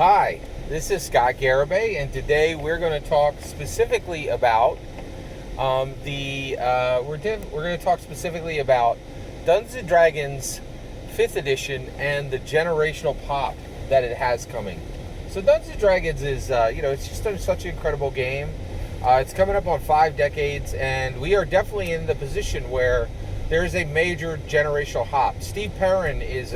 Hi, this is Scott Garibay, and today we're going to talk specifically about we're going to talk specifically about Dungeons and Dragons 5th edition and the generational pop that it has coming. So Dungeons and Dragons is it's just such an incredible game. It's coming up on 5 decades, and we are definitely in the position where there's a major generational hop. Steve Perrin is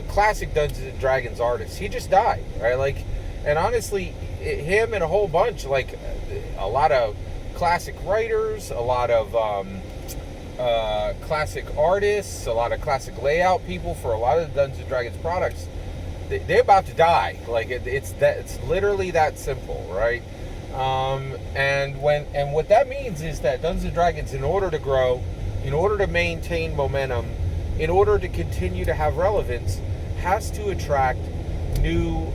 classic Dungeons and Dragons artist. He just died, right? And honestly, him and a whole bunch, a lot of classic writers, a lot of classic artists, a lot of classic layout people for a lot of the Dungeons and Dragons products, they're about to die. It's literally that simple, right? And what that means is that Dungeons and Dragons, in order to grow, in order to maintain momentum, in order to continue to have relevance, has to attract new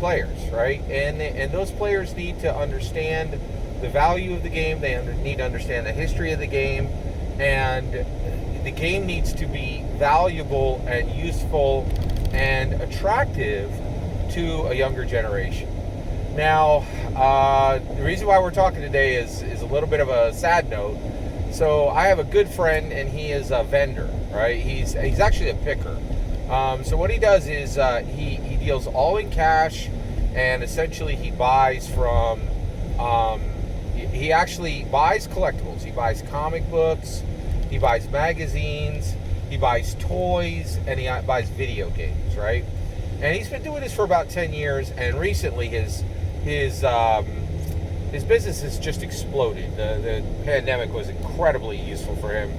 players, right? And those players need to understand the value of the game. They need to understand the history of the game, and the game needs to be valuable and useful and attractive to a younger generation. Now, the reason why we're talking today is a little bit of a sad note. So I have a good friend, and he is a vendor, right? He's actually a picker. So what he does is he deals all in cash, and essentially he buys from. He actually buys collectibles. He buys comic books, he buys magazines, he buys toys, and he buys video games, right? And he's been doing this for about 10 years, and recently his business has just exploded. The pandemic was incredibly useful for him,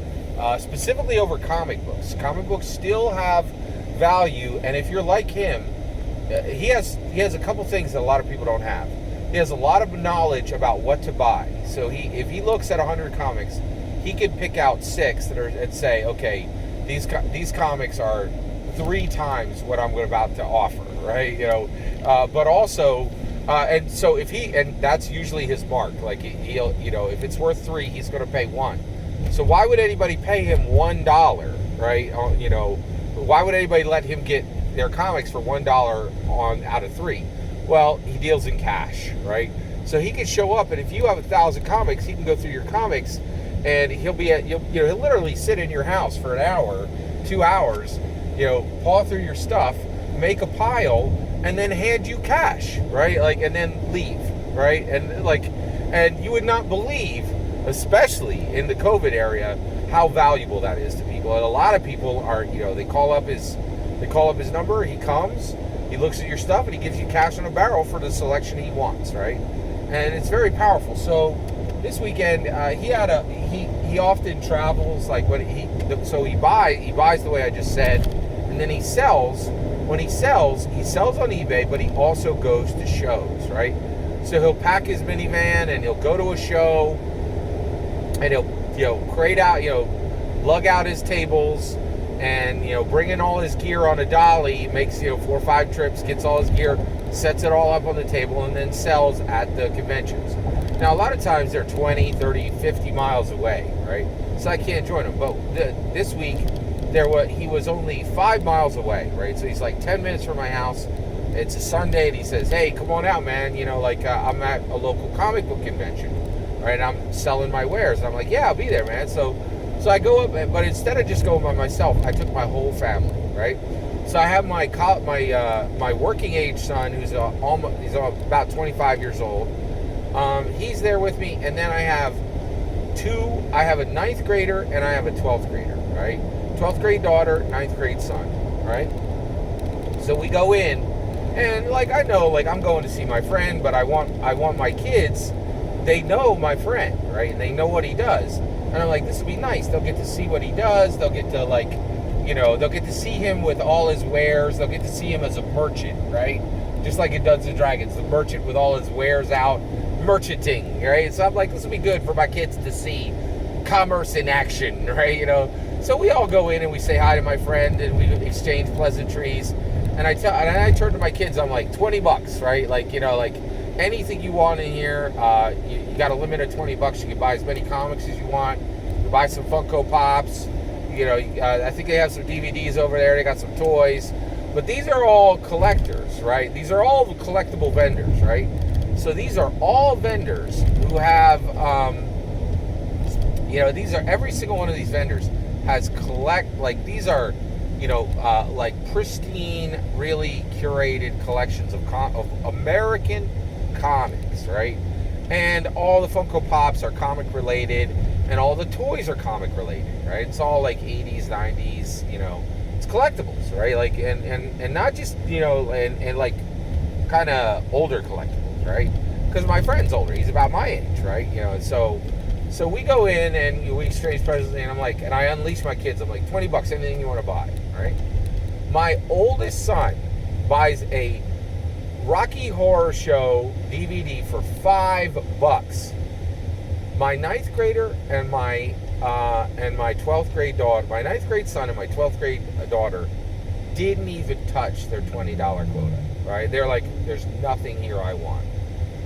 specifically over comic books. Comic books still have value, and if you're like him, he has a couple things that a lot of people don't have. He has a lot of knowledge about what to buy. So if he looks at 100 comics, he can pick out 6 and say, okay, these comics are 3 times what I'm about to offer, right? But also. And so and that's usually his mark. He'll, if it's worth 3, he's going to pay 1. So why would anybody pay him $1, right? Why would anybody let him get their comics for $1 out of 3? Well, he deals in cash, right? So he can show up, and if you have 1,000 comics, he can go through your comics, and he'll literally sit in your house for an hour, 2 hours, paw through your stuff, make a pile, and then hand you cash, right? And then leave, right? And you would not believe, especially in the COVID area, how valuable that is to people. And a lot of people are, they call up his number, he comes, he looks at your stuff, and he gives you cash on a barrel for the selection he wants, right? And it's very powerful. So this weekend, he often travels, so he buys the way I just said, and then he sells. When he sells on eBay, but he also goes to shows, right? So he'll pack his minivan and he'll go to a show, and he'll crate out, lug out his tables, and bring in all his gear on a dolly. Makes 4 or 5 trips, gets all his gear, sets it all up on the table, and then sells at the conventions. Now a lot of times they're 20, 30, 50 miles away, right? So I can't join him. But this week, he was only 5 miles away, right? So he's 10 minutes from my house. It's a Sunday, and he says, hey, come on out, man. I'm at a local comic book convention, right? And I'm selling my wares. And I'm like, yeah, I'll be there, man. So I go up, but instead of just going by myself, I took my whole family, right? So I have my working age son, he's about 25 years old. He's there with me, and then I have a 9th grader and I have a 12th grader, right? 12th grade daughter, 9th grade son, right? So we go in, and I know, I'm going to see my friend, but I want my kids, they know my friend, right? And they know what he does. And I'm like, this would be nice. They'll get to see what he does. They'll get to they'll get to see him with all his wares. They'll get to see him as a merchant, right? Just like in Dungeons and Dragons, the merchant with all his wares out, merchanting, right? So I'm like, this would be good for my kids to see commerce in action, right? So we all go in and we say hi to my friend, and we exchange pleasantries. And I turn to my kids, I'm like, $20, right? Anything you want in here, you got a limit of $20. You can buy as many comics as you want. You buy some Funko Pops. I think they have some DVDs over there. They got some toys. But these are all collectors, right? These are all collectible vendors, right? So these are all vendors who have, these are, every single one of these vendors has these are, like pristine, really curated collections of American comics, right? And all the Funko Pops are comic related, and all the toys are comic related, right? It's all like 80s, 90s, it's collectibles, right? Like, and not just, and like kind of older collectibles, right? Because my friend's older, he's about my age, right? So we go in and we exchange presents, and I'm like, and I unleash my kids. I'm like, $20, anything you want to buy, right? My oldest son buys a Rocky Horror Show DVD for $5. My ninth grader and my 12th grade daughter, my ninth grade son and my 12th grade daughter, didn't even touch their $20 quota, right? They're like, there's nothing here I want.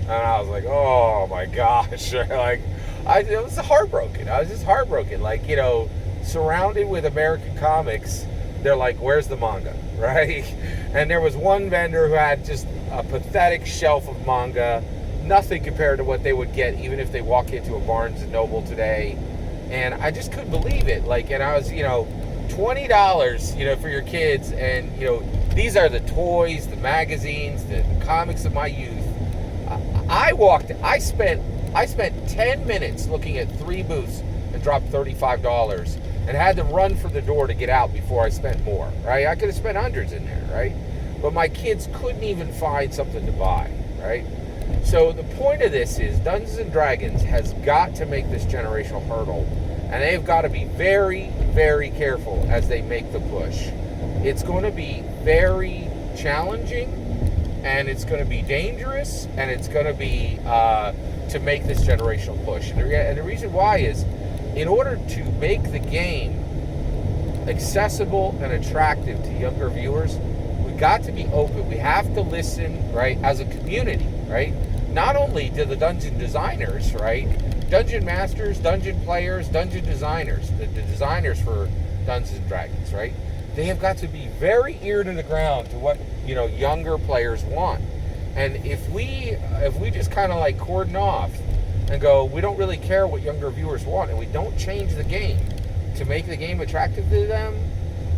And I was like, oh my gosh, like, I was heartbroken. I was just heartbroken. Like, surrounded with American comics, they're like, where's the manga, right? And there was one vendor who had just a pathetic shelf of manga, nothing compared to what they would get even if they walk into a Barnes & Noble today. And I just couldn't believe it. Like, and I was, $20, for your kids. And, these are the toys, the magazines, the comics of my youth. I spent 10 minutes looking at 3 booths and dropped $35 and had to run for the door to get out before I spent more, right? I could have spent hundreds in there, right? But my kids couldn't even find something to buy, right? So the point of this is Dungeons & Dragons has got to make this generational hurdle, and they've got to be very, very careful as they make the push. It's going to be very challenging, and it's going to be dangerous, and it's going to be to make this generational push. And the reason why is, in order to make the game accessible and attractive to younger viewers, we've got to be open. We have to listen, right, as a community, right? Not only to the dungeon designers, right? Dungeon masters, dungeon players, dungeon designers, the designers for Dungeons & Dragons, right? They have got to be very ear to the ground to what, younger players want. And if we just kind of like cordon off and go, we don't really care what younger viewers want, and we don't change the game to make the game attractive to them,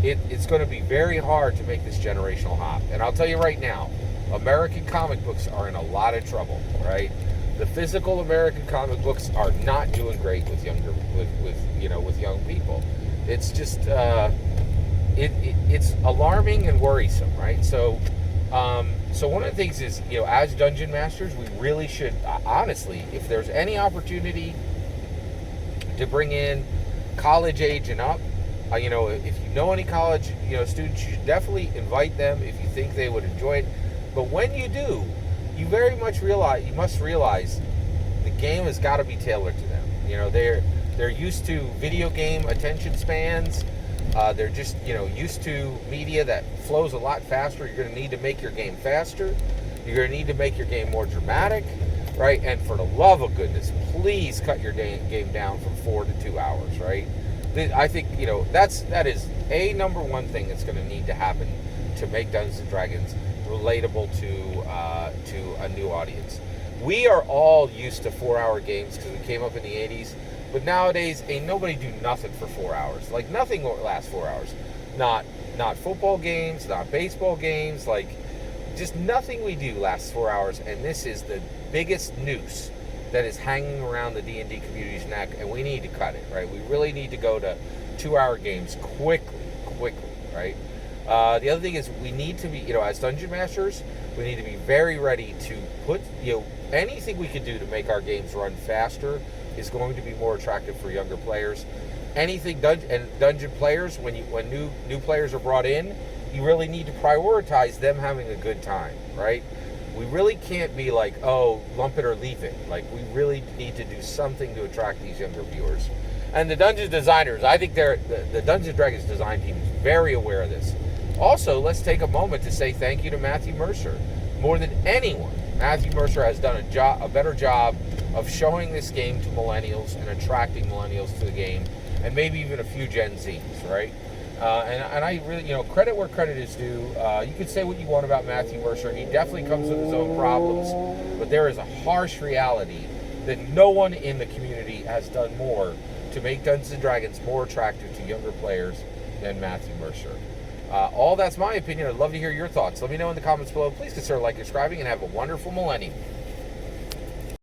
it's going to be very hard to make this generational hop. And I'll tell you right now, American comic books are in a lot of trouble, right? The physical American comic books are not doing great with young people. It's just it's alarming and worrisome, right? So one of the things is, as dungeon masters, we really should, honestly, if there's any opportunity to bring in college age and up, if you know any college, students, you should definitely invite them if you think they would enjoy it. But when you do, you must realize the game has got to be tailored to them. They're used to video game attention spans. They're just, used to media that flows a lot faster. You're going to need to make your game faster. You're going to need to make your game more dramatic, right? And for the love of goodness, please cut your game down from 4 to 2 hours, right? I think, that is a number one thing that's going to need to happen to make Dungeons & Dragons relatable to a new audience. We are all used to 4-hour games because we came up in the 80s. But nowadays, ain't nobody do nothing for 4 hours. Like, nothing lasts 4 hours. Not football games, not baseball games. Like, just nothing we do lasts 4 hours. And this is the biggest noose that is hanging around the D&D community's neck. And we need to cut it, right? We really need to go to 2-hour games quickly, right? The other thing is we need to be, as dungeon masters, we need to be very ready to put, anything we can do to make our games run faster is going to be more attractive for younger players. Anything dungeon players, when new players are brought in, you really need to prioritize them having a good time, right? We really can't be like, oh, lump it or leave it. Like, we really need to do something to attract these younger viewers. And the dungeon designers, I think the Dungeons & Dragons design team is very aware of this. Also, let's take a moment to say thank you to Matthew Mercer. More than anyone, Matthew Mercer has done a better job of showing this game to millennials and attracting millennials to the game, and maybe even a few Gen Zs, right? And I really, credit where credit is due. You could say what you want about Matthew Mercer, and he definitely comes with his own problems. But there is a harsh reality that no one in the community has done more to make Dungeons & Dragons more attractive to younger players than Matthew Mercer. All that's my opinion. I'd love to hear your thoughts. Let me know in the comments below. Please consider liking, subscribing, and have a wonderful millennium.